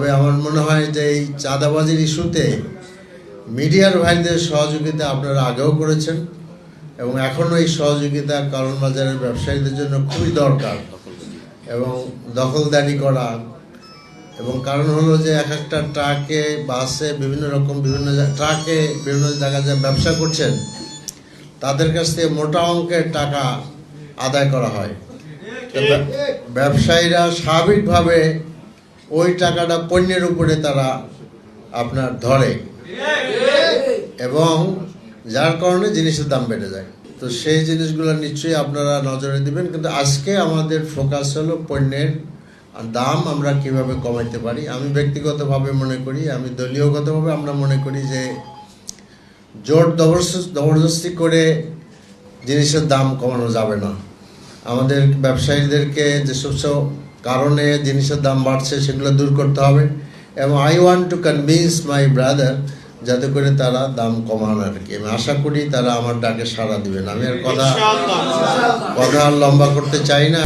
তবে আমার মনে হয় যে এই চাঁদাবাজির ইস্যুতে মিডিয়ার ভাইদের সহযোগিতা আপনারা আগেও করেছেন এবং এখনও এই সহযোগিতা কারণ বাজারের ব্যবসায়ীদের জন্য খুবই দরকার। এবং দখলদারি করা এবং কারণ হলো যে এক একটা ট্রাকে বাসে বিভিন্ন ট্রাকে বিভিন্ন জায়গায় যে ব্যবসা করছেন তাদের কাছ থেকে মোটা অঙ্কের টাকা আদায় করা হয়। ব্যবসায়ীরা স্বাভাবিকভাবে ওই টাকাটা পণ্যের উপরে তারা আপনার ধরে এবং যার কারণে জিনিসের দাম বেড়ে যায়। তো সেই জিনিসগুলো নিশ্চয়ই আপনারা নজরে দিবেন। কিন্তু আজকে আমাদের ফোকাস হলো পণ্যের দাম আমরা কিভাবে কমাইতে পারি। আমি ব্যক্তিগতভাবে মনে করি, আমি দলীয়গতভাবে আমরা মনে করি যে জোর জবরদস্তি করে জিনিসের দাম কমানো যাবে না। আমাদের ব্যবসায়ীদেরকে যেসব কারণে জিনিসের দাম বাড়ছে সেগুলো দূর করতে হবে এবং I want to convince my brother যাতে করে তারা দাম কমান আর কি। আমি আশা করি তারা আমার ডাকে সাড়া দিবেন। আমি আর কথা লম্বা করতে চাই না।